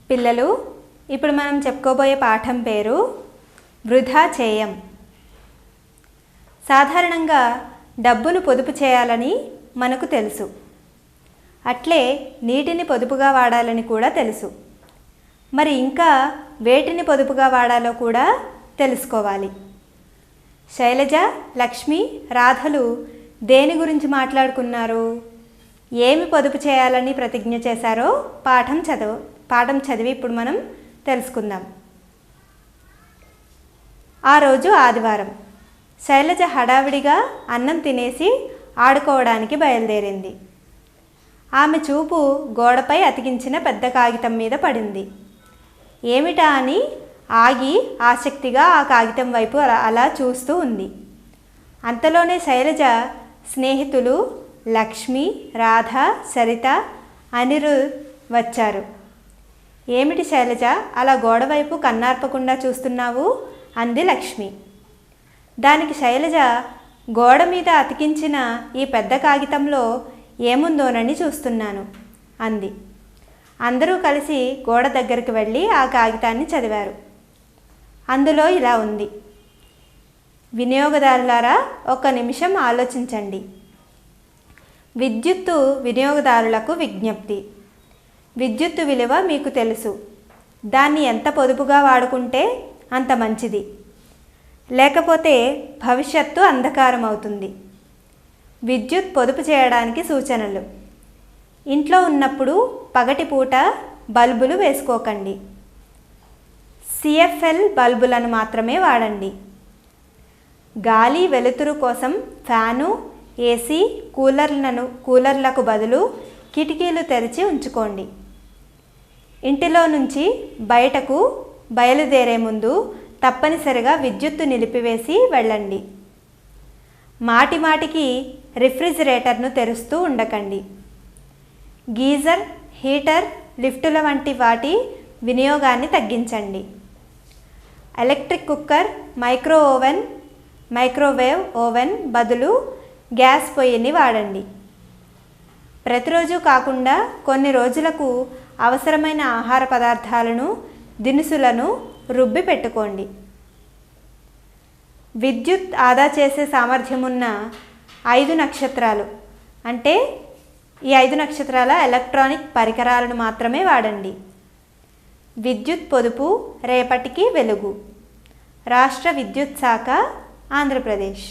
పిల్లలు, ఇప్పుడు మనం చెప్పుకోబోయే పాఠం పేరు వృధా చేయం. సాధారణంగా డబ్బును పొదుపు చేయాలని మనకు తెలుసు. అట్లే నీటిని పొదుపుగా వాడాలని కూడా తెలుసు. మరి ఇంకా వేటిని పొదుపుగా వాడాలో కూడా తెలుసుకోవాలి. శైలజ, లక్ష్మి, రాధలు దేని గురించి మాట్లాడుకున్నారు? ఏమి పొదుపు చేయాలని ప్రతిజ్ఞ చేశారో పాఠం చదివి ఇప్పుడు మనం తెలుసుకుందాం. ఆ రోజు ఆదివారం. శైలజ హడావిడిగా అన్నం తినేసి ఆడుకోవడానికి బయలుదేరింది. ఆమె చూపు గోడపై అతికించిన పెద్ద కాగితం మీద పడింది. ఏమిటా అని ఆగి ఆసక్తిగా ఆ కాగితం వైపు అలా చూస్తూ ఉంది. అంతలోనే శైలజ స్నేహితులు లక్ష్మి, రాధ, సరిత, అనిరుద్ వచ్చారు. ఏమిటి శైలజ, అలా గోడవైపు కన్నార్పకుండా చూస్తున్నావు? అంది లక్ష్మి. దానికి శైలజ, గోడ మీద అతికించిన ఈ పెద్ద కాగితంలో ఏముందోనని చూస్తున్నాను అంది. అందరూ కలిసి గోడ దగ్గరికి వెళ్ళి ఆ కాగితాన్ని చదివారు. అందులో ఇలా ఉంది: వినియోగదారులారా, ఒక్క నిమిషం ఆలోచించండి. విద్యుత్తు వినియోగదారులకు విజ్ఞప్తి. విద్యుత్తు విలువ మీకు తెలుసు. దాన్ని ఎంత పొదుపుగా వాడుకుంటే అంత మంచిది. లేకపోతే భవిష్యత్తు అంధకారం అవుతుంది. విద్యుత్ పొదుపు చేయడానికి సూచనలు: ఇంట్లో ఉన్నప్పుడు పగటిపూట బల్బులు వేసుకోకండి. CFL బల్బులను మాత్రమే వాడండి. గాలి వెలుతురు కోసం ఫ్యాను, AC, కూలర్లకు బదులు కిటికీలు తెరిచి ఉంచుకోండి. ఇంటిలో నుంచి బయటకు బయలుదేరే ముందు తప్పనిసరిగా విద్యుత్తు నిలిపివేసి వెళ్ళండి. మాటిమాటికి రిఫ్రిజిరేటర్ను తెరుస్తూ ఉండకండి. గీజర్, హీటర్, లిఫ్టుల వంటి వాటి వినియోగాన్ని తగ్గించండి. ఎలక్ట్రిక్ కుక్కర్, మైక్రోవేవ్ ఓవెన్ బదులు గ్యాస్ పొయ్యిని వాడండి. ప్రతిరోజు కాకుండా కొన్ని రోజులకు అవసరమైన ఆహార పదార్థాలను, దినుసులను రుబ్బి పెట్టుకోండి. విద్యుత్ ఆదా చేసే సామర్థ్యం ఉన్న 5 నక్షత్రాలు అంటే ఈ 5 నక్షత్రాల ఎలక్ట్రానిక్ పరికరాలను మాత్రమే వాడండి. విద్యుత్ పొదుపు రేపటికి వెలుగు. రాష్ట్ర విద్యుత్ శాఖ, ఆంధ్రప్రదేశ్.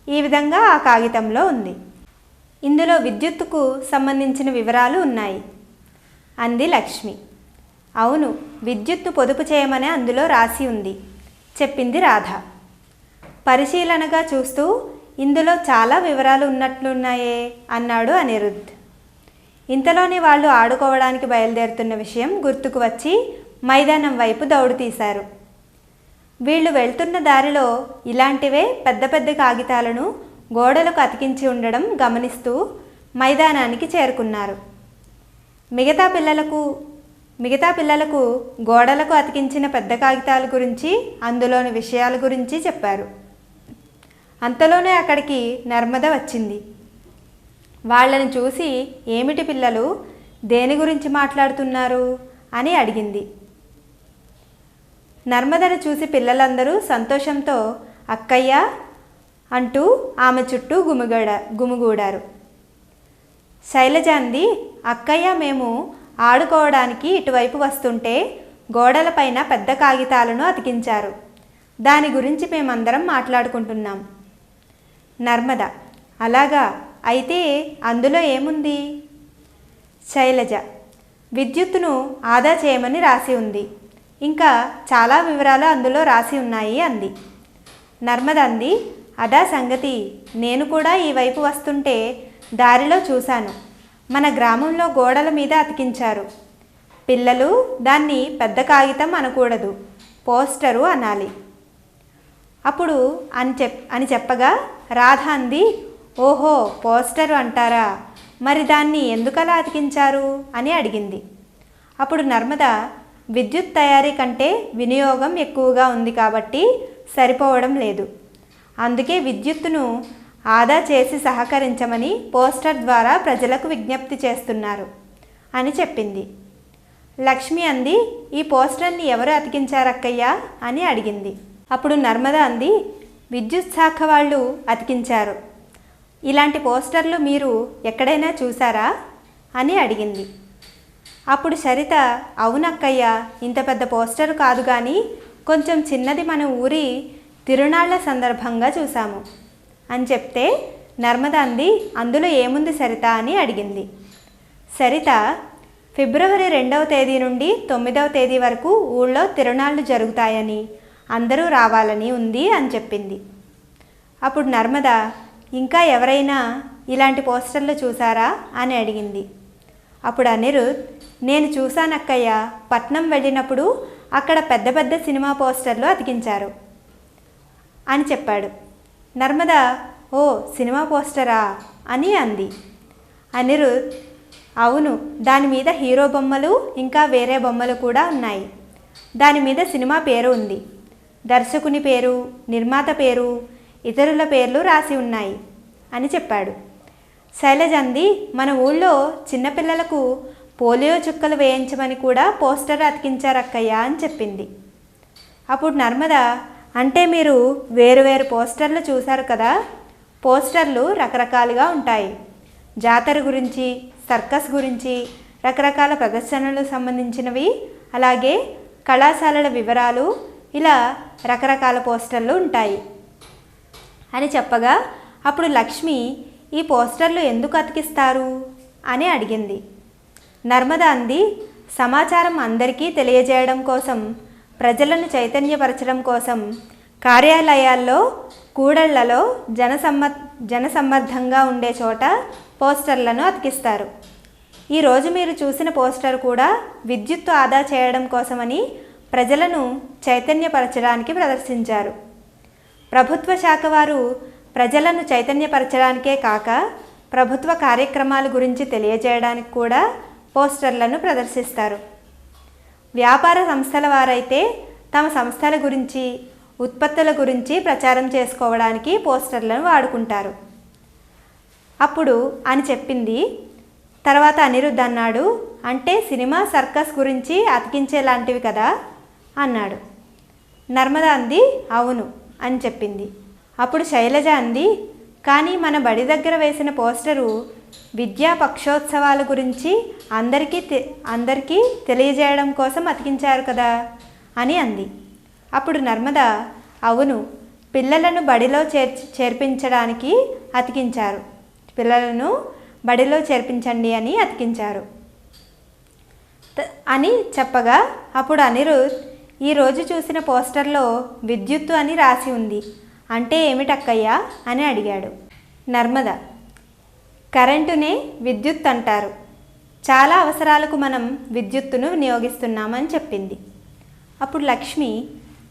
ఈ విధంగా ఆ కాగితంలో ఉంది. ఇందులో విద్యుత్తుకు సంబంధించిన వివరాలు ఉన్నాయి అంది లక్ష్మి. అవును, విద్యుత్తు పొదుపు చేయమని అందులో రాసి ఉంది చెప్పింది రాధ. పరిశీలనగా చూస్తూ ఇందులో చాలా వివరాలు ఉన్నట్లున్నాయే అన్నాడు అనిరుద్. ఇంతలోనే వాళ్ళు ఆడుకోవడానికి బయలుదేరుతున్న విషయం గుర్తుకు వచ్చి మైదానం వైపు దౌడు తీశారు. వీళ్ళు వెళ్తున్న దారిలో ఇలాంటివే పెద్ద పెద్ద కాగితాలను గోడలకు అతికించి ఉండడం గమనిస్తూ మైదానానికి చేరుకున్నారు. మిగతా పిల్లలకు గోడలకు అతికించిన పెద్ద కాగితాల గురించి, అందులోని విషయాల గురించి చెప్పారు. అంతలోనే అక్కడికి నర్మద వచ్చింది. వాళ్ళని చూసి, ఏమిటి పిల్లలు, దేని గురించి మాట్లాడుతున్నారు అని అడిగింది. నర్మదను చూసి పిల్లలందరూ సంతోషంతో అక్కయ్య అంటూ ఆమె చుట్టూ గుమిగూడారు. శైలజ అంది, అక్కయ్య, మేము ఆడుకోవడానికి ఇటువైపు వస్తుంటే గోడలపైన పెద్ద కాగితాలను అతికించారు. దాని గురించి మేమందరం మాట్లాడుకుంటున్నాం. నర్మద, అలాగా, అయితే అందులో ఏముంది? శైలజ, విద్యుత్తును ఆదా చేయమని రాసి ఉంది. ఇంకా చాలా వివరాలు అందులో రాసి ఉన్నాయి అంది. నర్మద అంది, అదా సంగతి, నేను కూడా ఈ వైపు వస్తుంటే దారిలో చూశాను. మన గ్రామంలో గోడల మీద అతికించారు. పిల్లలు, దాన్ని పెద్ద కాగితం అనకూడదు, పోస్టరు అనాలి. అప్పుడు అని చెప్పగా రాధ అంది, ఓహో, పోస్టరు అంటారా, మరి దాన్ని ఎందుకలా అతికించారు అని అడిగింది. అప్పుడు నర్మద, విద్యుత్ తయారీ కంటే వినియోగం ఎక్కువగా ఉంది కాబట్టి సరిపోవడం లేదు. అందుకే విద్యుత్తును ఆదా చేసి సహకరించమని పోస్టర్ ద్వారా ప్రజలకు విజ్ఞప్తి చేస్తున్నారు అని చెప్పింది. లక్ష్మి అంది, ఈ పోస్టర్ని ఎవరు అతికించారక్కయ్యా అని అడిగింది. అప్పుడు నర్మద అంది, విద్యుత్ శాఖ వాళ్ళు అతికించారు. ఇలాంటి పోస్టర్లు మీరు ఎక్కడైనా చూసారా అని అడిగింది. అప్పుడు సరిత, అవునక్కయ్య, ఇంత పెద్ద పోస్టర్ కాదు కానీ కొంచెం చిన్నది మన ఊరి తిరునాళ్ల సందర్భంగా చూసాము అని చెప్తే నర్మద అంది, అందులో ఏముంది సరిత అని అడిగింది. సరిత, ఫిబ్రవరి 2వ తేదీ నుండి 9వ తేదీ వరకు ఊళ్ళో తిరునాళ్ళు జరుగుతాయని, అందరూ రావాలని ఉంది అని చెప్పింది. అప్పుడు నర్మద, ఇంకా ఎవరైనా ఇలాంటి పోస్టర్లు చూసారా అని అడిగింది. అప్పుడు అనిరుద్, నేను చూశానక్కయ్య, పట్నం వెళ్ళినప్పుడు అక్కడ పెద్ద పెద్ద సినిమా పోస్టర్లు అతికించారు అని చెప్పాడు. నర్మద, ఓ సినిమా పోస్టరా అని అంది. అనిరుద్, అవును, దాని మీద హీరో బొమ్మలు ఇంకా వేరే బొమ్మలు కూడా ఉన్నాయి. దాని మీద సినిమా పేరు ఉంది, దర్శకుని పేరు, నిర్మాత పేరు, ఇతరుల పేర్లు రాసి ఉన్నాయి అని చెప్పాడు. శైలజ అంది, మన ఊళ్ళో చిన్నపిల్లలకు పోలియో చుక్కలు వేయించమని కూడా పోస్టర్ అతికించారక్కయ్య అని చెప్పింది. అప్పుడు నర్మద, అంటే మీరు వేరువేరు పోస్టర్లు చూశారు కదా. పోస్టర్లు రకరకాలుగా ఉంటాయి. జాతర గురించి, సర్కస్ గురించి, రకరకాల ప్రదర్శనలకు సంబంధించినవి, అలాగే కళాశాలల వివరాలు, ఇలా రకరకాల పోస్టర్లు ఉంటాయి అని చెప్పగా అప్పుడు లక్ష్మి, ఈ పోస్టర్లు ఎందుకు అతికిస్తారు అని అడిగింది. నర్మద అంది, సమాచారం అందరికీ తెలియజేయడం కోసం, ప్రజలను చైతన్యపరచడం కోసం కార్యాలయాల్లో, కూడళ్లలో జనసమ్మర్దంగా ఉండే చోట పోస్టర్లను అతికిస్తారు. ఈరోజు మీరు చూసిన పోస్టర్ కూడా విద్యుత్తు ఆదా చేయడం కోసమని ప్రజలను చైతన్యపరచడానికి ప్రదర్శించారు. ప్రభుత్వ శాఖ వారు ప్రజలను చైతన్యపరచడానికే కాక ప్రభుత్వ కార్యక్రమాల గురించి తెలియజేయడానికి కూడా పోస్టర్లను ప్రదర్శిస్తారు. వ్యాపార సంస్థల వారైతే తమ సంస్థల గురించి, ఉత్పత్తుల గురించి ప్రచారం చేసుకోవడానికి పోస్టర్లను వాడుకుంటారు అప్పుడు అని చెప్పింది. తర్వాత అనిరుద్ధ్ అన్నాడు, అంటే సినిమా, సర్కస్ గురించి అతికించేలాంటివి కదా అన్నాడు. నర్మద అంది, అవును అని చెప్పింది. అప్పుడు శైలజ అంది, కానీ మన బడి దగ్గర వేసిన పోస్టరు విద్యా పక్షోత్సవాల గురించి అందరికీ తెలియజేయడం కోసం అతికించారు కదా అని అంది. అప్పుడు నర్మద, అవును, పిల్లలను బడిలో చేర్పించడానికి అతికించారు, పిల్లలను బడిలో చేర్పించండి అని అతికించారు అని చెప్పగా అప్పుడు అనిరుద్, ఈరోజు చూసిన పోస్టర్లో విద్యుత్తు అని రాసి ఉంది, అంటే ఏమిటక్కయ్యా అని అడిగాడు. నర్మద, కరెంటునే విద్యుత్ అంటారు, చాలా అవసరాలకు మనం విద్యుత్తును వినియోగిస్తున్నామని చెప్పింది. అప్పుడు లక్ష్మి,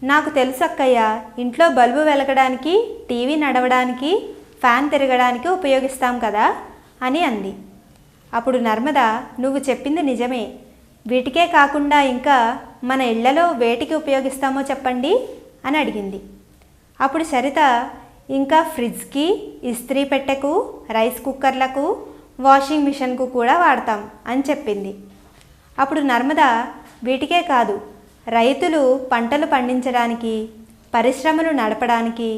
నాకు తెలుసు అక్కయ్య, ఇంట్లో బల్బు వెలగడానికి, టీవీ నడవడానికి, ఫ్యాన్ తిరగడానికి ఉపయోగిస్తాం కదా అని అంది. అప్పుడు నర్మద, నువ్వు చెప్పింది నిజమే, వీటికే కాకుండా ఇంకా మన ఇళ్లలో వేటికి ఉపయోగిస్తామో చెప్పండి అని అడిగింది. అప్పుడు సరిత, ఇంకా ఫ్రిడ్జ్కి, ఇస్త్రీ పెట్టెకు, రైస్ కుక్కర్లకు, వాషింగ్ మిషన్కు కూడా వాడతాం అని చెప్పింది. అప్పుడు నర్మద, వీటికే కాదు, రైతులు పంటలు పండించడానికి, పరిశ్రమలు నడపడానికి,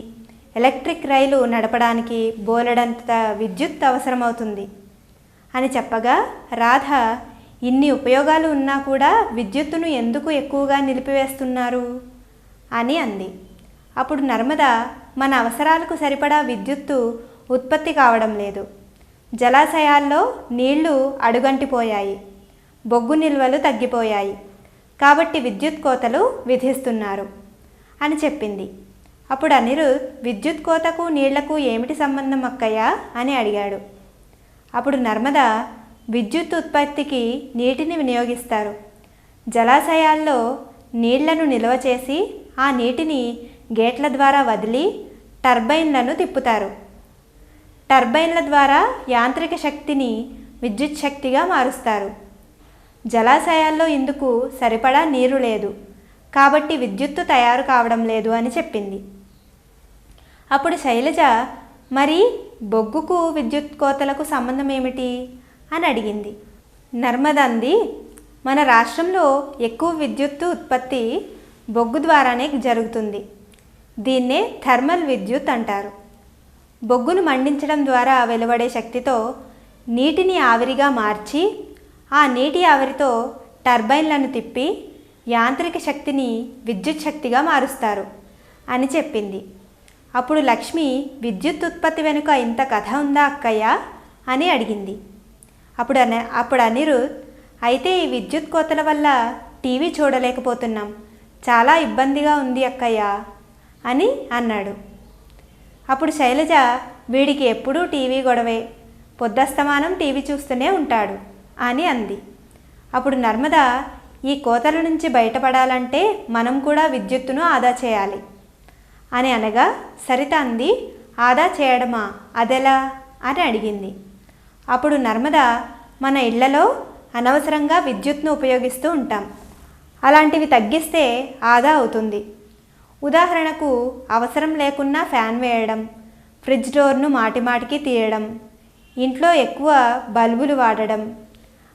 ఎలక్ట్రిక్ రైలు నడపడానికి బోలెడంత విద్యుత్ అవసరమవుతుంది అని చెప్పగా రాధ, ఇన్ని ఉపయోగాలు ఉన్నా కూడా విద్యుత్తును ఎందుకు ఎక్కువగా నిలిపివేస్తున్నారు అని అంది. అప్పుడు నర్మద, మన అవసరాలకు సరిపడా విద్యుత్తు ఉత్పత్తి కావడం లేదు, జలాశయాల్లో నీళ్లు అడుగంటిపోయాయి, బొగ్గు నిల్వలు తగ్గిపోయాయి, కాబట్టి విద్యుత్ కోతలు విధిస్తున్నారు అని చెప్పింది. అప్పుడు అనిరుద్, విద్యుత్ కోతకు నీళ్లకు ఏమిటి సంబంధం అక్కయ్య అని అడిగాడు. అప్పుడు నర్మద, విద్యుత్ ఉత్పత్తికి నీటిని వినియోగిస్తారు, జలాశయాల్లో నీళ్లను నిల్వ చేసి ఆ నీటిని గేట్ల ద్వారా వదిలి టర్బైన్లను తిప్పుతారు, టర్బైన్ల ద్వారా యాంత్రిక శక్తిని విద్యుత్ శక్తిగా మారుస్తారు, జలాశయాల్లో ఇందుకు సరిపడా నీరు లేదు, కాబట్టి విద్యుత్తు తయారు కావడం లేదు అని చెప్పింది. అప్పుడు శైలజ, మరి బొగ్గుకు విద్యుత్ కోతలకు సంబంధం ఏమిటి అని అడిగింది. నర్మద అంది, మన రాష్ట్రంలో ఎక్కువ విద్యుత్తు ఉత్పత్తి బొగ్గు ద్వారానే జరుగుతుంది. దీన్నే థర్మల్ విద్యుత్ అంటారు. బొగ్గును మండించడం ద్వారా వెలువడే శక్తితో నీటిని ఆవిరిగా మార్చి ఆ నీటి ఆవిరితో టర్బైన్లను తిప్పి యాంత్రిక శక్తిని విద్యుత్ శక్తిగా మారుస్తారు అని చెప్పింది. అప్పుడు లక్ష్మి, విద్యుత్ ఉత్పత్తి వెనుక ఇంత కథ ఉందా అక్కయ్య అని అడిగింది. అప్పుడు అనిరుద్, అయితే ఈ విద్యుత్ కోతల వల్ల టీవీ చూడలేకపోతున్నాం, చాలా ఇబ్బందిగా ఉంది అక్కయ్య అని అన్నాడు. అప్పుడు శైలజ, వీడికి ఎప్పుడూ టీవీ గొడవే, పొద్దస్తమానం టీవీ చూస్తూనే ఉంటాడు అని అంది. అప్పుడు నర్మద, ఈ కోతల నుంచి బయటపడాలంటే మనం కూడా విద్యుత్తును ఆదా చేయాలి అని అనగా సరిత అంది, ఆదా చేయడమా, అదెలా అని అడిగింది. అప్పుడు నర్మద, మన ఇళ్లలో అనవసరంగా విద్యుత్ను ఉపయోగిస్తూ ఉంటాం, అలాంటివి తగ్గిస్తే ఆదా అవుతుంది. ఉదాహరణకు అవసరం లేకున్నా ఫ్యాన్ వేయడం, ఫ్రిడ్జ్ డోర్ను మాటిమాటికి తీయడం, ఇంట్లో ఎక్కువ బల్బులు వాడడం,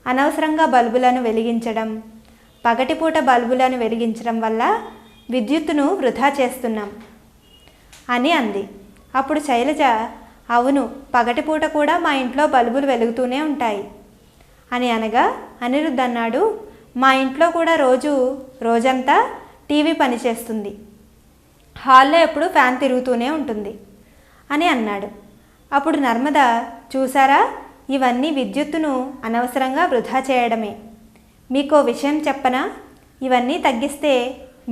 అనవసరంగా బల్బులను వెలిగించడం, పగటిపూట బల్బులను వెలిగించడం వల్ల విద్యుత్తును వృధా చేస్తున్నాం అని అంది. అప్పుడు శైలజ, అవును, పగటిపూట కూడా మా ఇంట్లో బల్బులు వెలుగుతూనే ఉంటాయి అని అనగా అనిరుద్ధ్ అన్నాడు, మా ఇంట్లో కూడా రోజంతా టీవీ పనిచేస్తుంది, హాల్లో ఎప్పుడు ఫ్యాన్ తిరుగుతూనే ఉంటుంది అని అన్నాడు. అప్పుడు నర్మద, చూసారా, ఇవన్నీ విద్యుత్తును అనవసరంగా వృధా చేయడమే. మీకో విషయం చెప్పనా, ఇవన్నీ తగ్గిస్తే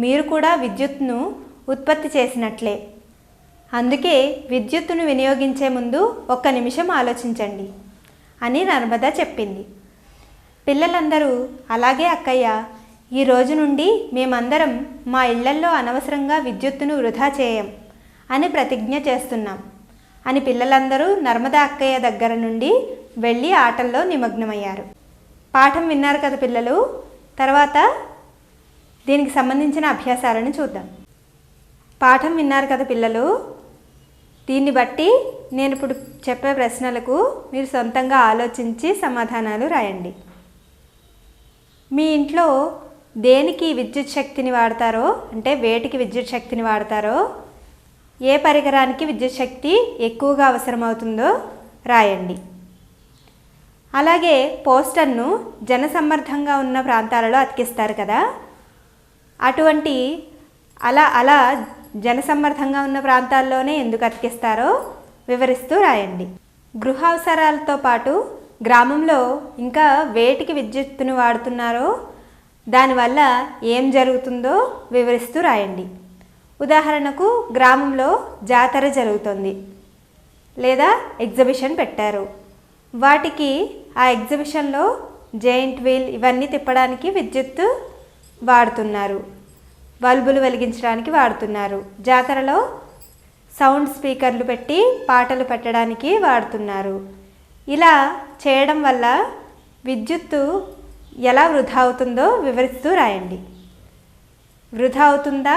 మీరు కూడా విద్యుత్తును ఉత్పత్తి చేసినట్లే. అందుకే విద్యుత్తును వినియోగించే ముందు 1 నిమిషం ఆలోచించండి అని నర్మద చెప్పింది. పిల్లలందరూ, అలాగే అక్కయ్య, ఈ రోజు నుండి మేమందరం మా ఇళ్లల్లో అనవసరంగా విద్యుత్తును వృధా చేయం అని ప్రతిజ్ఞ చేస్తున్నాం అని పిల్లలందరూ నర్మద అక్కయ్య దగ్గర నుండి వెళ్ళి ఆటల్లో నిమగ్నమయ్యారు. పాఠం విన్నారు కదా పిల్లలు. తర్వాత దీనికి సంబంధించిన అభ్యాసాలను చూద్దాం. పాఠం విన్నారు కదా పిల్లలు. దీన్ని బట్టి నేను ఇప్పుడు చెప్పే ప్రశ్నలకు మీరు సొంతంగా ఆలోచించి సమాధానాలు రాయండి. మీ ఇంట్లో దేనికి విద్యుత్ శక్తిని వాడతారో, అంటే వేటికి విద్యుత్ శక్తిని వాడతారో, ఏ పరికరానికి విద్యుత్ శక్తి ఎక్కువగా అవసరమవుతుందో రాయండి. అలాగే పోస్టర్ను జనసమ్మర్దంగా ఉన్న ప్రాంతాలలో అతికిస్తారు కదా, అటువంటి అలా జనసమ్మర్దంగా ఉన్న ప్రాంతాల్లోనే ఎందుకు అతికిస్తారో వివరిస్తూ రాయండి. గృహ అవసరాలతో పాటు గ్రామంలో ఇంకా వేటికి విద్యుత్తును వాడుతున్నారో, దానివల్ల ఏం జరుగుతుందో వివరిస్తూ రాయండి. ఉదాహరణకు గ్రామంలో జాతర జరుగుతుంది లేదా ఎగ్జిబిషన్ పెట్టారు, వాటికి ఆ ఎగ్జిబిషన్లో జైంట్ వీల్ ఇవన్నీ తిప్పడానికి విద్యుత్తు వాడుతున్నారు, బల్బులు వెలిగించడానికి వాడుతున్నారు, జాతరలో సౌండ్ స్పీకర్లు పెట్టి పాటలు పెట్టడానికి వాడుతున్నారు. ఇలా చేయడం వల్ల విద్యుత్తు ఎలా వృధా అవుతుందో వివరిస్తూ రాయండి. వృధా అవుతుందా,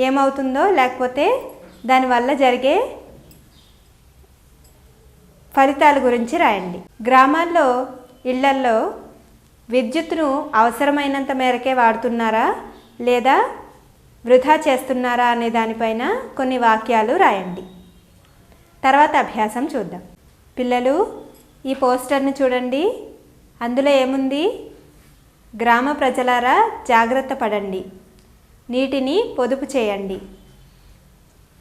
ఏమవుతుందో, లేకపోతే దానివల్ల జరిగే ఫలితాల గురించి రాయండి. గ్రామాల్లో ఇళ్లల్లో విద్యుత్తును అవసరమైనంత మేరకే వాడుతున్నారా లేదా వృధా చేస్తున్నారా అనే దానిపైన కొన్ని వాక్యాలు రాయండి. తర్వాత అభ్యాసం చూద్దాం. పిల్లలు, ఈ పోస్టర్ని చూడండి. అందులో ఏముంది? గ్రామ ప్రజలారా జాగ్రత్త పడండి, నీటిని పొదుపు చేయండి,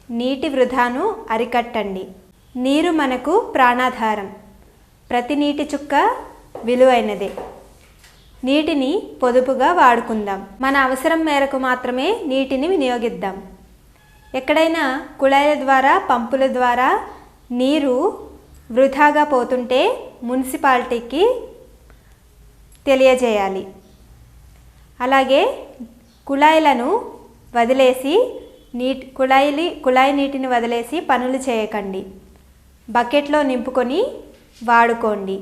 నీటి వృధాను అరికట్టండి, నీరు మనకు ప్రాణాధారం, ప్రతి నీటి చుక్క విలువైనదే, నీటిని పొదుపుగా వాడుకుందాం, మన అవసరం మేరకు మాత్రమే నీటిని వినియోగిద్దాం, ఎక్కడైనా కుళాయిల ద్వారా పంపుల ద్వారా నీరు వృధాగా పోతుంటే మున్సిపాలిటీకి తెలియజేయాలి. అలాగే కుళాయిలను వదిలేసి కుళాయి నీటిని వదిలేసి పనులు చేయకండి, బకెట్లో నింపుకొని వాడుకోండి,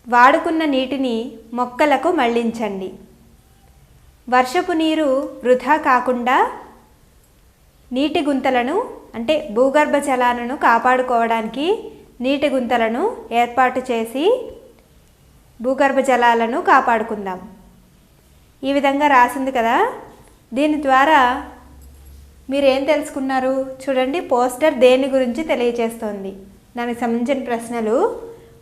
వాడుకున్న నీటిని మొక్కలకు మళ్లించండి, వర్షపు నీరు వృధా కాకుండా నీటి గుంతలను అంటే భూగర్భ జలాలను కాపాడుకోవడానికి నీటి గుంతలను ఏర్పాటు చేసి భూగర్భ జలాలను కాపాడుకుందాం. ఈ విధంగా రాసింది కదా. దీని ద్వారా మీరేం తెలుసుకున్నారు చూడండి. పోస్టర్ దేని గురించి తెలియజేస్తుంది? దానికి సంబంధించిన ప్రశ్నలు.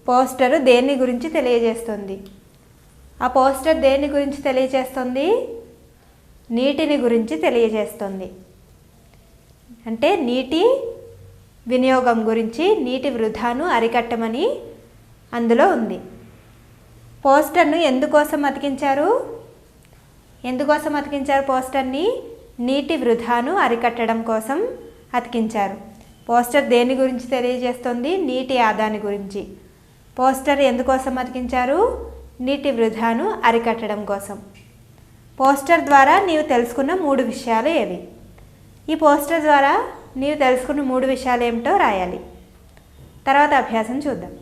పోస్టరు దేని గురించి తెలియజేస్తుంది? ఆ పోస్టర్ దేని గురించి తెలియజేస్తుంది? నీటిని గురించి తెలియజేస్తుంది. అంటే నీటి వినియోగం గురించి, నీటి వృధాను అరికట్టమని అందులో ఉంది. పోస్టర్ను ఎందుకోసం అతికించారు? ఎందుకోసం అతికించారు పోస్టర్ని? నీటి వృధాను అరికట్టడం కోసం అతికించారు. పోస్టర్ దేని గురించి తెలియజేస్తుంది? నీటి ఆదాని గురించి. పోస్టర్ ఎందుకోసం అతికించారు? నీటి వృధాను అరికట్టడం కోసం. పోస్టర్ ద్వారా నీవు తెలుసుకున్న 3 విషయాలు ఏవి? ఈ పోస్టర్ ద్వారా నీవు తెలుసుకున్న 3 విషయాలు ఏమిటో రాయాలి. తర్వాత అభ్యాసం చూద్దాం.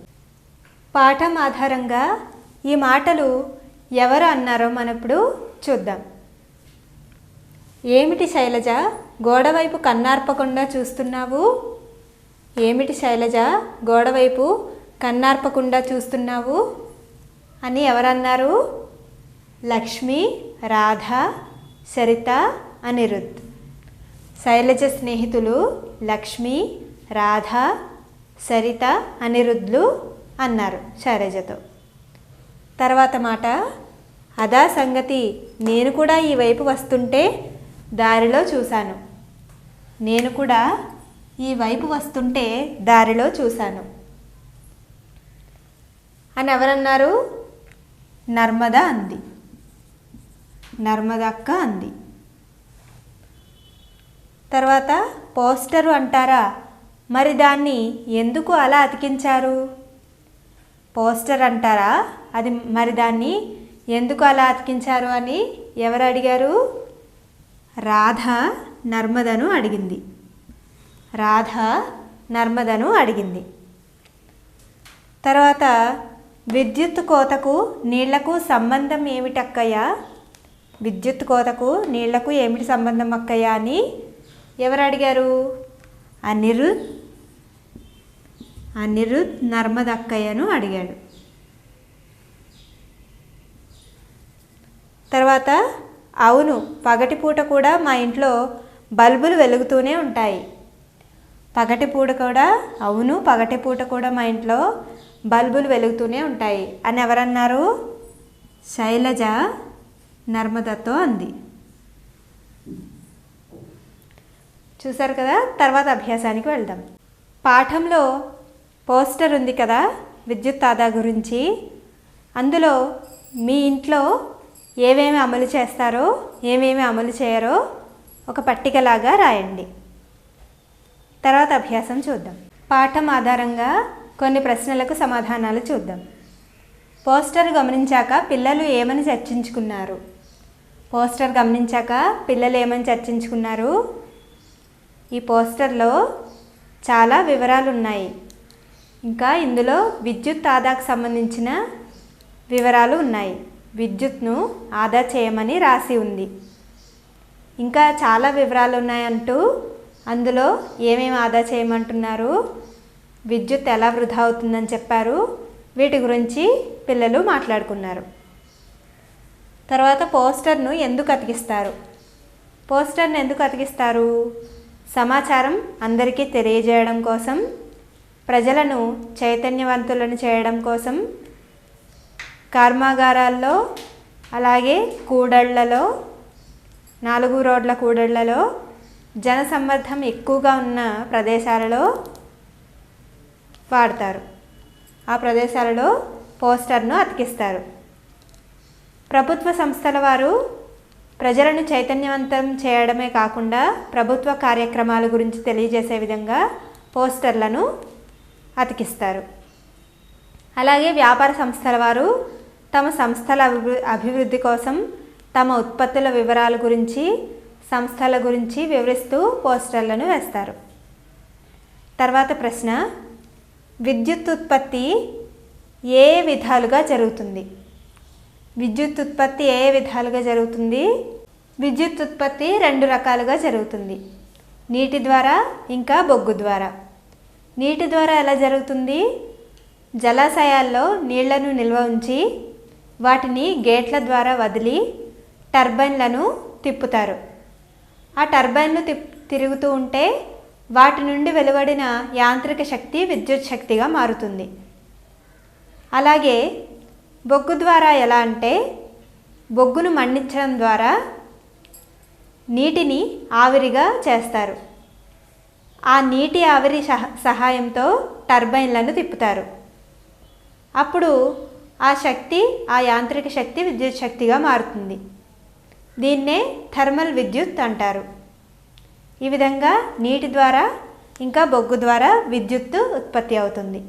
పాఠం ఆధారంగా ఈ మాటలు ఎవరు అన్నారో మనం ఇప్పుడు చూద్దాం. ఏమిటి శైలజ, గోడవైపు కన్నార్పకుండా చూస్తున్నావు? ఏమిటి శైలజ, గోడవైపు కన్నార్పకుండా చూస్తున్నావు అని ఎవరన్నారు? లక్ష్మి, రాధ, సరిత, అనిరుద్. శైలజ స్నేహితులు లక్ష్మి, రాధ, సరిత, అనిరుద్లు అన్నారు శైలజతో. తర్వాత మాట, అదా సంగతి, నేను కూడా ఈ వైపు వస్తుంటే దారిలో చూశాను. నేను కూడా ఈ వైపు వస్తుంటే దారిలో చూశాను అని ఎవరన్నారు? నర్మద అంది. నర్మదక్క అంది. తర్వాత పోస్టరు అంటారా, మరి దాన్ని ఎందుకు అలా అతికించారు? పోస్టర్ అంటారా, అది మరి దాన్ని ఎందుకు అలా అతికించారు అని ఎవరు అడిగారు? రాధ నర్మదను అడిగింది. రాధ నర్మదను అడిగింది. తర్వాత విద్యుత్ కోతకు నీళ్లకు సంబంధం ఏమిటక్కయ్యా? విద్యుత్ కోతకు నీళ్లకు ఏమిటి సంబంధం అక్కయ్యా అని ఎవరు అడిగారు? అనిరుద్ నర్మదక్కయ్యను అడిగాడు. తర్వాత అవును, పగటిపూట కూడా మా ఇంట్లో బల్బులు వెలుగుతూనే ఉంటాయి. పగటిపూట కూడా, అవును పగటిపూట కూడా మా ఇంట్లో బల్బులు వెలుగుతూనే ఉంటాయి అని ఎవరన్నారు? శైలజ నర్మదతో అంది. చూసారు కదా. తర్వాత అభ్యాసానికి వెళ్దాం. పాఠంలో పోస్టర్ ఉంది కదా విద్యుత్ ఆదా గురించి. అందులో మీ ఇంట్లో ఏమేమి అమలు చేస్తారో, ఏమేమి అమలు చేయరో ఒక పట్టికలాగా రాయండి. తర్వాత అభ్యాసం చూద్దాం. పాఠం ఆధారంగా కొన్ని ప్రశ్నలకు సమాధానాలు చూద్దాం. పోస్టర్ గమనించాక పిల్లలు ఏమని చర్చించుకున్నారు? పోస్టర్ గమనించాక పిల్లలు ఏమని చర్చించుకున్నారు? ఈ పోస్టర్లో చాలా వివరాలు ఉన్నాయి. ఇంకా ఇందులో విద్యుత్ ఆదాకు సంబంధించిన వివరాలు ఉన్నాయి. విద్యుత్ను ఆదా చేయమని రాసి ఉంది. ఇంకా చాలా వివరాలు ఉన్నాయంటూ అందులో ఏమేమి ఆదా చేయమంటున్నారు, విద్యుత్ ఎలా వృధా అవుతుందని చెప్పారు. వీటి గురించి పిల్లలు మాట్లాడుకున్నారు. తర్వాత పోస్టర్ను ఎందుకు అతికిస్తారు? పోస్టర్ను ఎందుకు అతికిస్తారు? సమాచారం అందరికీ తెలియజేయడం కోసం, ప్రజలను చైతన్యవంతులను చేయడం కోసం, కర్మాగారాల్లో అలాగే కూడళ్లలో, 4 రోడ్ల కూడళ్లలో, జనసమ్మర్దం ఎక్కువగా ఉన్న ప్రదేశాలలో వాడతారు. ఆ ప్రదేశాలలో పోస్టర్ను అతికిస్తారు. ప్రభుత్వ సంస్థల వారు ప్రజలను చైతన్యవంతం చేయడమే కాకుండా ప్రభుత్వ కార్యక్రమాల గురించి తెలియజేసే విధంగా పోస్టర్లను అతికిస్తారు. అలాగే వ్యాపార సంస్థల వారు తమ సంస్థల అభివృద్ధి కోసం తమ ఉత్పత్తుల వివరాల గురించి, సంస్థల గురించి వివరిస్తూ పోస్టర్లను వేస్తారు. తర్వాత ప్రశ్న, విద్యుత్ ఉత్పత్తి ఏ విధాలుగా జరుగుతుంది? విద్యుత్ ఉత్పత్తి ఏ విధాలుగా జరుగుతుంది? విద్యుత్ ఉత్పత్తి 2 రకాలుగా జరుగుతుంది. నీటి ద్వారా, ఇంకా బొగ్గు ద్వారా. నీటి ద్వారా ఎలా జరుగుతుంది? జలాశయాల్లో నీళ్లను నిల్వ ఉంచి వాటిని గేట్ల ద్వారా వదిలి టర్బైన్లను తిప్పుతారు. ఆ టర్బైన్లు తిరుగుతూ ఉంటే వాటి నుండి వెలువడిన యాంత్రిక శక్తి విద్యుత్ శక్తిగా మారుతుంది. అలాగే బొగ్గు ద్వారా ఎలా అంటే బొగ్గును మండించడం ద్వారా నీటిని ఆవిరిగా చేస్తారు. ఆ నీటి ఆవిరి సహాయంతో టర్బైన్లను తిప్పుతారు. అప్పుడు ఆ శక్తి, ఆ యాంత్రిక శక్తి విద్యుత్ శక్తిగా మారుతుంది. దీన్నే థర్మల్ విద్యుత్ అంటారు. ఈ విధంగా నీటి ద్వారా ఇంకా బొగ్గు ద్వారా విద్యుత్తు ఉత్పత్తి అవుతుంది.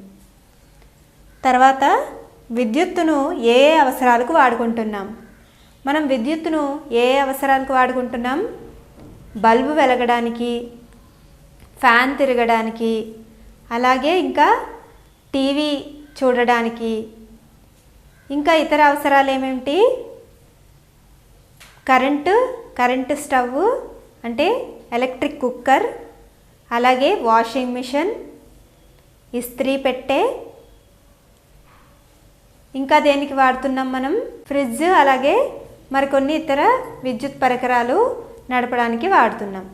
తర్వాత విద్యుత్తును ఏ ఏ అవసరాలకు వాడుకుంటున్నాం? మనం విద్యుత్తును ఏ ఏ అవసరాలకు వాడుకుంటున్నాం? బల్బు వెలగడానికి, ఫ్యాన్ తిరగడానికి, అలాగే ఇంకా టీవీ చూడడానికి, ఇంకా ఇతర అవసరాలు ఏమేమిటి? కరెంటు స్టవ్ అంటే ఎలక్ట్రిక్ కుక్కర్, అలాగే వాషింగ్ మిషన్, ఇస్త్రీ పెట్టె, ఇంకా దేనికి వాడుతున్నాం మనం? ఫ్రిడ్జ్, అలాగే మరికొన్ని ఇతర విద్యుత్ పరికరాలు నడపడానికి వాడుతున్నాం.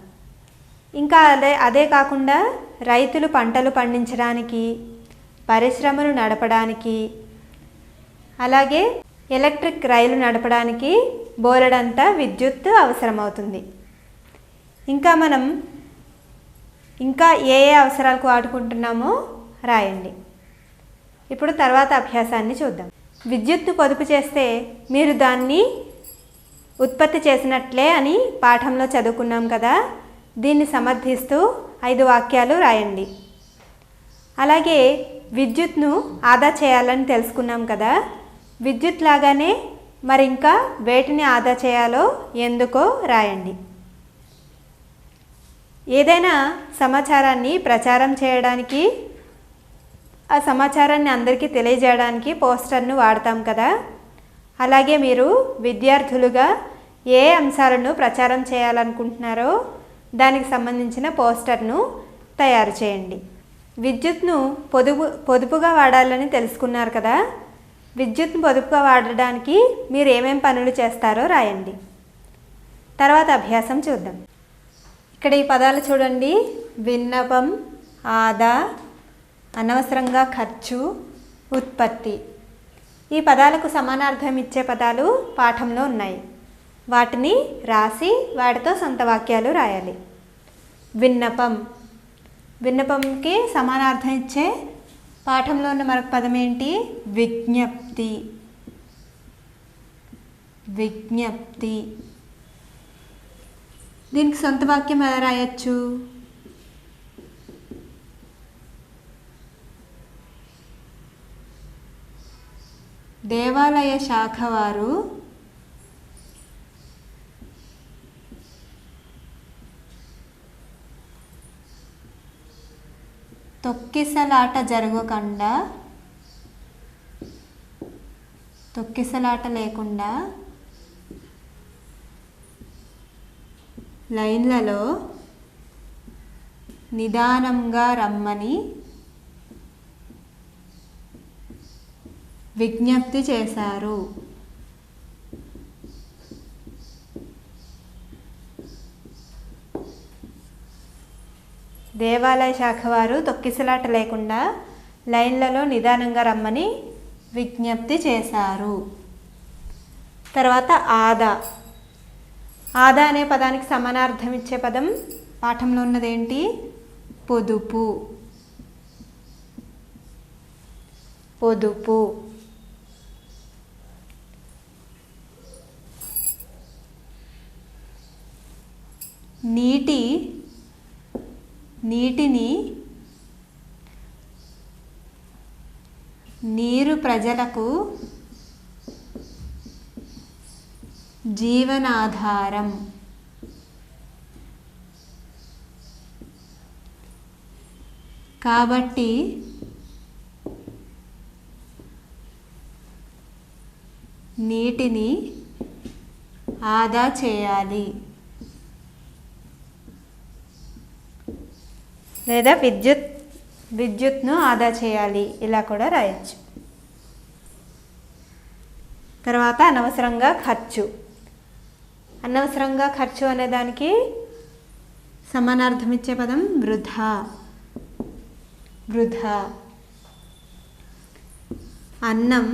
ఇంకా అదే కాకుండా రైతులు పంటలు పండించడానికి, పరిశ్రమలు నడపడానికి, అలాగే ఎలక్ట్రిక్ రైలు నడపడానికి బోలెడంతా విద్యుత్ అవసరమవుతుంది. ఇంకా మనం ఇంకా ఏ ఏ అవసరాలకు వాడుకుంటున్నామో రాయండి. ఇప్పుడు తర్వాత అభ్యాసాన్ని చూద్దాం. విద్యుత్ను పొదుపు చేస్తే మీరు దాన్ని ఉత్పత్తి చేసినట్లే అని పాఠంలో చదువుకున్నాం కదా. దీన్ని సమర్థిస్తూ 5 వాక్యాలు రాయండి. అలాగే విద్యుత్ను ఆదా చేయాలని తెలుసుకున్నాం కదా. విద్యుత్ లాగానే మరి ఇంకా వేటిని ఆదా చేయాలో ఎందుకో రాయండి. ఏదైనా సమాచారాన్ని ప్రచారం చేయడానికి, ఆ సమాచారాన్ని అందరికీ తెలియజేయడానికి పోస్టర్ను వాడతాం కదా. అలాగే మీరు విద్యార్థులుగా ఏ అంశాలను ప్రచారం చేయాలనుకుంటున్నారో దానికి సంబంధించిన పోస్టర్ను తయారు చేయండి. విద్యుత్ను పొదుపుగా వాడాలని తెలుసుకున్నారు కదా. విద్యుత్ను పొదుపుగా వాడడానికి మీరు ఏమేం పనులు చేస్తారో రాయండి. తర్వాత అభ్యాసం చూద్దాం. ఇక్కడ ఈ పదాలు చూడండి. విన్నపం, ఆదా, అనవసరంగా ఖర్చు, ఉత్పత్తి. ఈ పదాలకు సమానార్థం ఇచ్చే పదాలు పాఠంలో ఉన్నాయి. వాటిని రాసి వాటితో సొంత వాక్యాలు రాయాలి. విన్నపం, విన్నపంకి సమానార్థం ఇచ్చే పాఠంలో ఉన్న మరొక పదం ఏంటి? విజ్ఞప్తి. విజ్ఞప్తి. దీనికి సొంత వాక్యం ఎలా రాయొచ్చు? దేవాలయ శాఖ వారు తొక్కిసలాట లేకుండా లైన్లలో నిదానంగా రమ్మని విజ్ఞప్తి చేశారు. దేవాలయ శాఖ వారు తొక్కిసలాట లేకుండా లైన్లలో నిదానంగా రమ్మని విజ్ఞప్తి చేశారు. తర్వాత ఆదా. ఆదా అనే పదానికి సమానార్థం ఇచ్చే పదం పాఠంలో ఉన్నదేంటి? పొదుపు. పొదుపు. నీరు ప్రజలకు జీవనాధారం. కాబట్టి నీటిని ఆదా చేయాలి. లేదా విద్యుత్ విద్యుత్ను ఆదా చేయాలి, ఇలా కూడా రాయొచ్చు. తర్వాత అనవసరంగా ఖర్చు. అనవసరంగా ఖర్చు అనే దానికి సమానార్థం ఇచ్చే పదం వృధా. వృధా. అన్నం.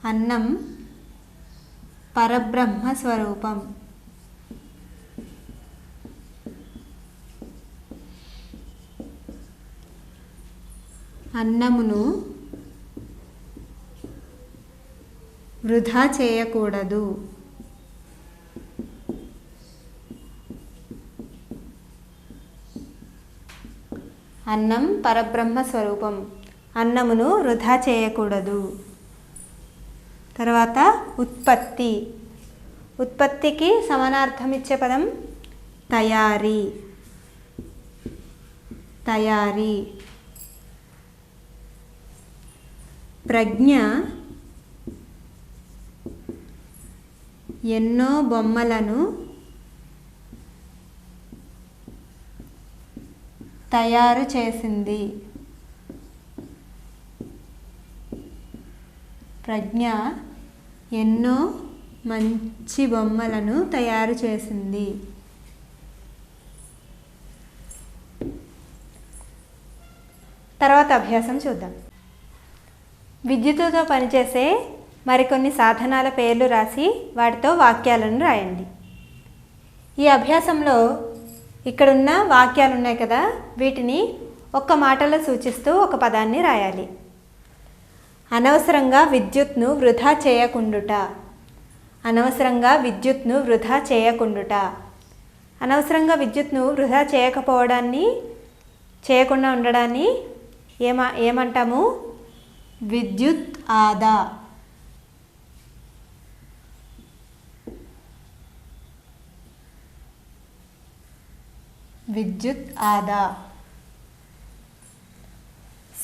అన్నం పరబ్రహ్మ స్వరూపం. అన్నమును వృధా చేయకూడదు. అన్నం పరబ్రహ్మ స్వరూపం. అన్నమును వృధా చేయకూడదు. తర్వాత ఉత్పత్తి. ఉత్పత్తికి సమానార్థం ఇచ్చే పదం తయారీ. తయారీ. ప్రజ్ఞ ఎన్నో బొమ్మలను తయారు చేసింది. ప్రజ్ఞ ఎన్నో మంచి బొమ్మలను తయారు చేసింది. తర్వాత అభ్యాసం చూద్దాం. విద్యుత్తుతో పనిచేసే మరికొన్ని సాధనాల పేర్లు రాసి వాటితో వాక్యాలను రాయండి. ఈ అభ్యాసంలో ఇక్కడున్న వాక్యాలు ఉన్నాయి కదా, వీటిని ఒక్క మాటలో సూచిస్తూ ఒక పదాన్ని రాయాలి. అనవసరంగా విద్యుత్ను వృధా చేయకుండుట. అనవసరంగా విద్యుత్ను వృధా చేయకుండుట. అనవసరంగా విద్యుత్ను వృధా చేయకుండా ఉండడాన్ని ఏమంటాము? విద్యుత్ ఆదా. విద్యుత్ ఆదా.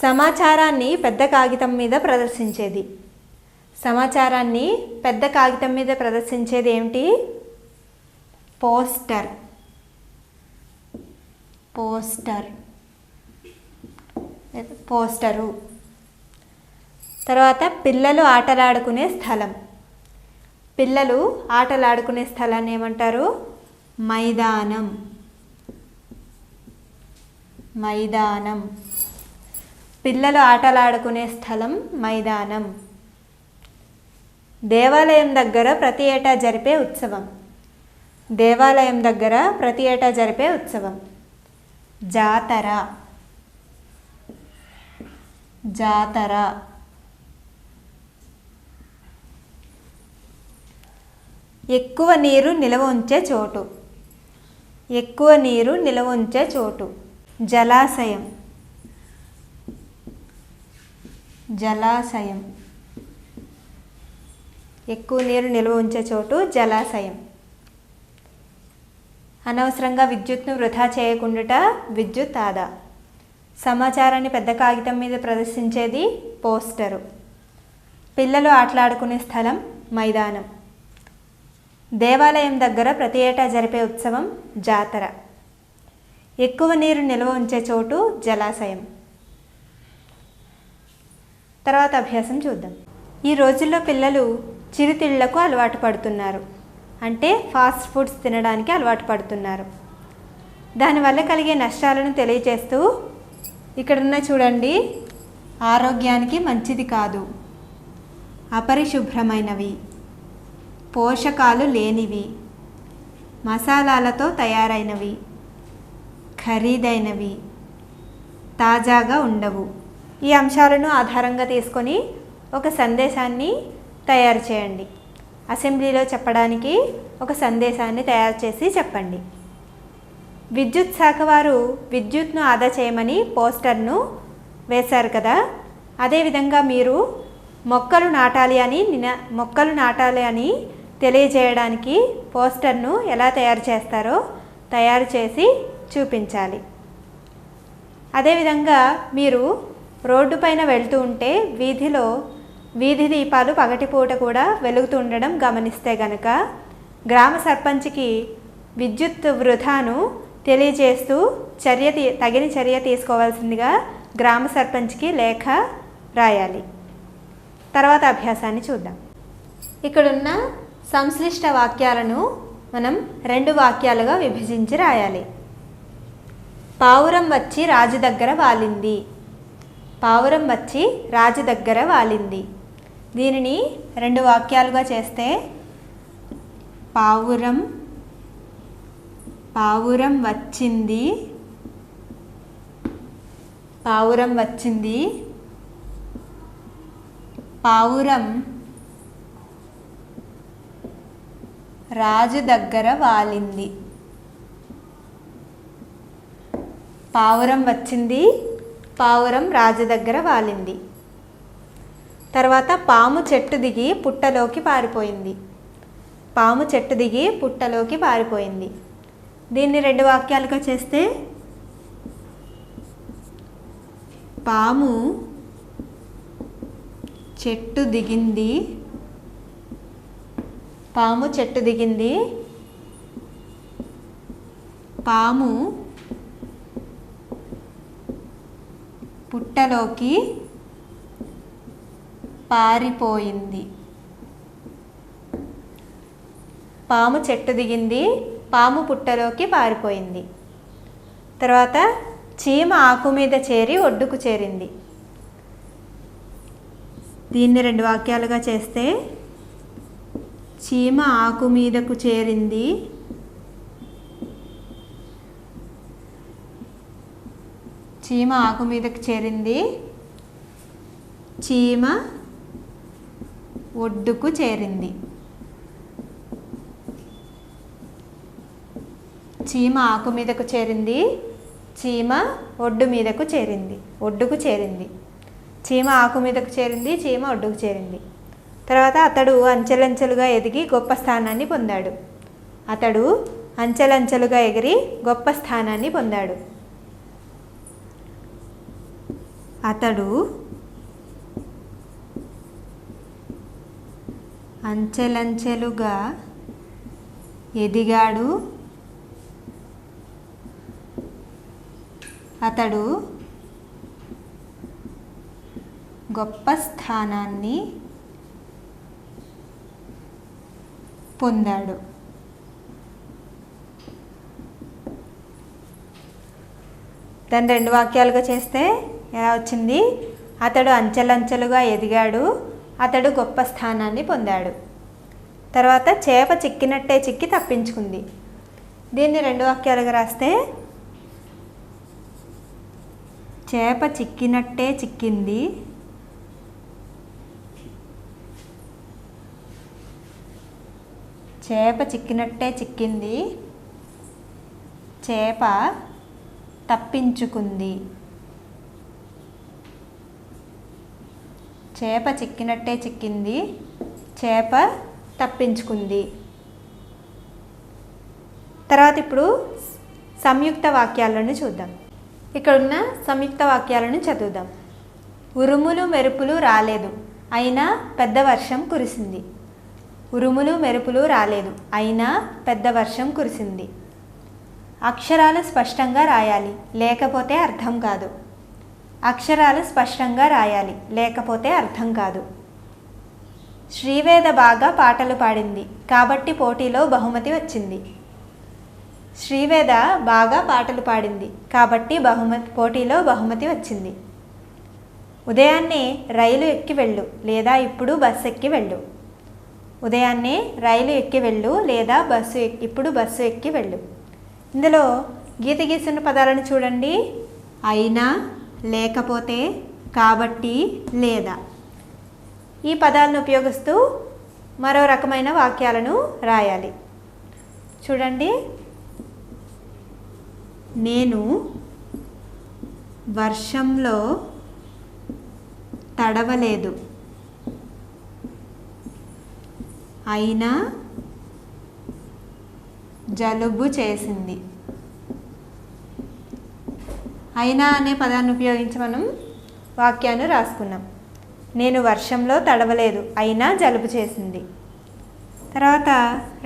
సమాచారాన్ని పెద్ద కాగితం మీద ప్రదర్శించేది. సమాచారాన్ని పెద్ద కాగితం మీద ప్రదర్శించేది ఏమిటి? పోస్టర్. పోస్టర్. పోస్టరు. తర్వాత పిల్లలు ఆటలాడుకునే స్థలం. పిల్లలు ఆటలాడుకునే స్థలాన్ని ఏమంటారు? మైదానం. మైదానం. పిల్లలు ఆటలాడుకునే స్థలం మైదానం. దేవాలయం దగ్గర ప్రతి ఏటా జరిపే ఉత్సవం. దేవాలయం దగ్గర ప్రతి ఏటా జరిపే ఉత్సవం. జాతర. జాతర. ఎక్కువ నీరు నిల్వ ఉంచే చోటు. ఎక్కువ నీరు నిల్వ ఉంచే చోటు. జలాశయం. జలాశయం. ఎక్కువ నీరు నిల్వ ఉంచే చోటు జలాశయం. అనవసరంగా విద్యుత్ను వృధా చేయకుండుట విద్యుత్ ఆదా. సమాచారాన్ని పెద్ద కాగితం మీద ప్రదర్శించేది పోస్టరు. పిల్లలు ఆటలాడుకునే స్థలం మైదానం. దేవాలయం దగ్గర ప్రతి ఏటా జరిపే ఉత్సవం జాతర. ఎక్కువ నీరు నిల్వ ఉంచే చోటు జలాశయం. తర్వాత అభ్యాసం చూద్దాం. ఈ రోజుల్లో పిల్లలు చిరుతిళ్లకు అలవాటు పడుతున్నారు. అంటే ఫాస్ట్ ఫుడ్స్ తినడానికి అలవాటు పడుతున్నారు. దానివల్ల కలిగే నష్టాలను తెలియజేస్తూ ఇక్కడున్న చూడండి, ఆరోగ్యానికి మంచిది కాదు, అపరిశుభ్రమైనవి, పోషకాలు లేనివి, మసాలాలతో తయారైనవి, ఖరీదైనవి, తాజాగా ఉండవు. ఈ అంశాలను ఆధారంగా తీసుకొని ఒక సందేశాన్ని తయారు చేయండి. అసెంబ్లీలో చెప్పడానికి ఒక సందేశాన్ని తయారు చేసి చెప్పండి. విద్యుత్ శాఖ వారు విద్యుత్ను ఆదా చేయమని పోస్టర్ను వేశారు కదా, అదేవిధంగా మీరు మొక్కలు నాటాలి అని తెలియజేయడానికి పోస్టర్ను ఎలా తయారు చేస్తారో తయారు చేసి చూపించాలి. అదేవిధంగా మీరు రోడ్డు పైన వెళ్తూ ఉంటే వీధి దీపాలు పగటిపూట కూడా వెలుగుతూ ఉండడం గమనిస్తే గనక గ్రామ సర్పంచ్కి విద్యుత్ వృధాను తెలియజేస్తూ తగిన చర్య తీసుకోవాల్సిందిగా గ్రామ సర్పంచ్కి లేఖ రాయాలి. తర్వాత అభ్యాసాన్ని చూద్దాం. ఇక్కడున్న సంశ్లిష్ట వాక్యాలను మనం 2 వాక్యాలుగా విభజించి రాయాలి. పావురం వచ్చి రాజు దగ్గర వాలింది. పావురం వచ్చి రాజు దగ్గర వాలింది. దీనిని 2 వాక్యాలుగా చేస్తే పావురం వచ్చింది. పావురం వచ్చింది. పావురం రాజు దగ్గర వాలింది. పావురం వచ్చింది. పావురం రాజు దగ్గర వాలింది. తర్వాత పాము చెట్టు దిగి పుట్టలోకి పారిపోయింది. పాము చెట్టు దిగి పుట్టలోకి పారిపోయింది. దీన్ని 2 వాక్యాలుగా చేస్తే పాము చెట్టు దిగింది. పాము చెట్టు దిగింది. పాము పుట్టలోకి పారిపోయింది. పాము చెట్టు దిగింది. పాము పుట్టలోకి పారిపోయింది. తర్వాత చీమ ఆకు మీద చేరి ఒడ్డుకు చేరింది. దీన్ని 2 వాక్యాలుగా చేస్తే చీమ ఆకు మీదకు చేరింది. చీమ ఆకు మీదకు చేరింది. చీమ ఒడ్డుకు చేరింది. చీమ ఆకు మీదకు చేరింది. చీమ ఒడ్డు మీదకు చేరింది. ఒడ్డుకు చేరింది. చీమ ఆకు మీదకు చేరింది. చీమ ఒడ్డుకు చేరింది. తర్వాత అతడు అంచెలంచెలుగా ఎదిగి గొప్ప స్థానాన్ని పొందాడు. అతడు అంచెలంచెలుగా ఎగిరి గొప్ప స్థానాన్ని పొందాడు. అతడు అంచెలంచెలుగా ఎదిగాడు. అతడు గొప్ప స్థానాన్ని పొందాడు. దాన్ని 2 వాక్యాలుగా చేస్తే ఎలా వచ్చింది? అతడు అంచెలంచెలుగా ఎదిగాడు. అతడు గొప్ప స్థానాన్ని పొందాడు. తర్వాత చేప చిక్కినట్టే చిక్కి తప్పించుకుంది. దీన్ని 2 వాక్యాలుగా రాస్తే చేప చిక్కినట్టే చిక్కింది. చేప చిక్కినట్టే చిక్కింది. చేప తప్పించుకుంది. చేప చిక్కినట్టే చిక్కింది. చేప తప్పించుకుంది. తర్వాత ఇప్పుడు సంయుక్త వాక్యాలను చూద్దాం. ఇక్కడున్న సంయుక్త వాక్యాలను చదువుదాం. ఉరుములు మెరుపులు రాలేదు, అయినా పెద్ద వర్షం కురిసింది. ఉరుములు మెరుపులు రాలేదు, అయినా పెద్ద వర్షం కురిసింది. అక్షరాలు స్పష్టంగా రాయాలి, లేకపోతే అర్థం కాదు. అక్షరాలు స్పష్టంగా రాయాలి, లేకపోతే అర్థం కాదు. శ్రీవేద బాగా పాటలు పాడింది, కాబట్టి పోటీలో బహుమతి వచ్చింది. శ్రీవేద బాగా పాటలు పాడింది, కాబట్టి పోటీలో బహుమతి వచ్చింది. ఉదయాన్నే రైలు ఎక్కి వెళ్ళు, లేదా ఇప్పుడు బస్సు ఎక్కి వెళ్ళు. ఉదయాన్నే రైలు ఎక్కి వెళ్ళు, లేదా ఇప్పుడు బస్సు ఎక్కి వెళ్ళు. ఇందులో గీత గీసిన పదాలను చూడండి. అయినా, లేకపోతే, కాబట్టి, లేదా. ఈ పదాలను ఉపయోగిస్తూ మరో రకమైన వాక్యాలను రాయాలి. చూడండి. నేను వర్షంలో తడవలేదు, అయినా జలుబు చేసింది. అయినా అనే పదాన్ని ఉపయోగించి మనం వాక్యాన్ని రాసుకున్నాం. నేను వర్షంలో తడవలేదు, అయినా జలుబు చేసింది. తర్వాత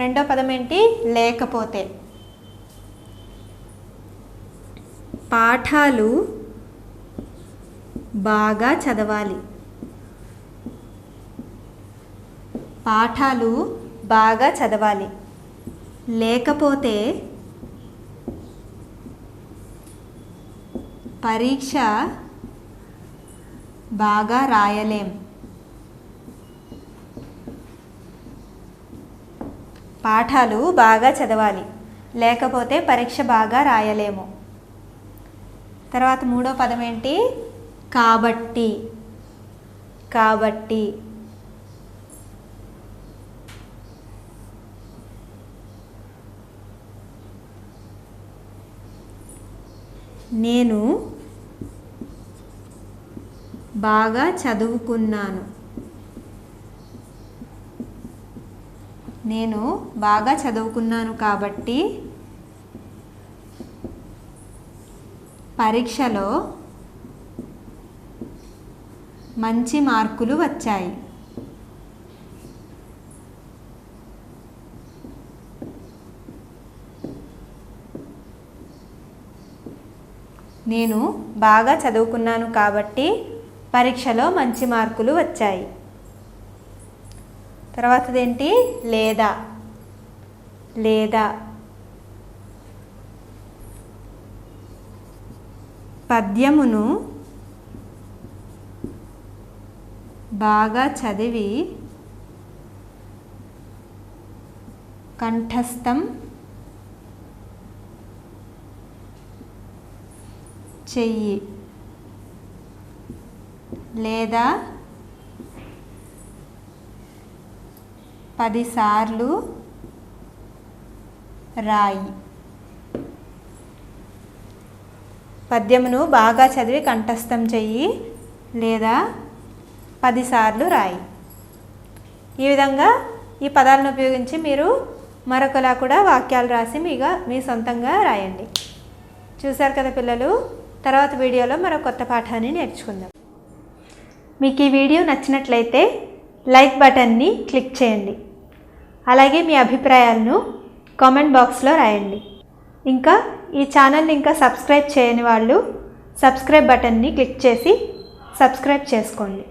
రెండో పదం ఏంటి? లేకపోతే. పాఠాలు బాగా చదవాలి. పాఠాలు బాగా చదవాలి. లేకపోతే పరీక్ష బాగా రాయలేం. పాఠాలు బాగా చదవాలి, లేకపోతే పరీక్ష బాగా రాయలేము. తర్వాత మూడో పదం ఏంటి? కాబట్టి. కాబట్టి నేను బాగా చదువుకున్నాను. నేను బాగా చదువుకున్నాను కాబట్టి పరీక్షలో మంచి మార్కులు వచ్చాయి. నేను బాగా చదువుకున్నాను కాబట్టి పరీక్షలో మంచి మార్కులు వచ్చాయి. తర్వాతదేంటి? లేదా. లేదా పద్యమును బాగా చదివి కంఠస్థం చెయ్యి. లేదా 10 సార్లు రాయి. పద్యమును బాగా చదివి కంఠస్థం చెయ్యి లేదా 10 సార్లు రాయి. ఈ విధంగా ఈ పదాలను ఉపయోగించి మీరు మరొకలా కూడా వాక్యాలు రాసి మీ సొంతంగా రాయండి. చూశారు కదా పిల్లలు. తర్వాత వీడియోలో మరో కొత్త పాఠాన్ని నేర్చుకుందాం. మీకు ఈ వీడియో నచ్చినట్లయితే లైక్ బటన్ని క్లిక్ చేయండి. అలాగే మీ అభిప్రాయాలను కామెంట్ బాక్స్లో రాయండి. ఇంకా ఈ ఛానల్ని ఇంకా సబ్స్క్రైబ్ చేయని వాళ్ళు సబ్స్క్రైబ్ బటన్ని క్లిక్ చేసి సబ్స్క్రైబ్ చేసుకోండి.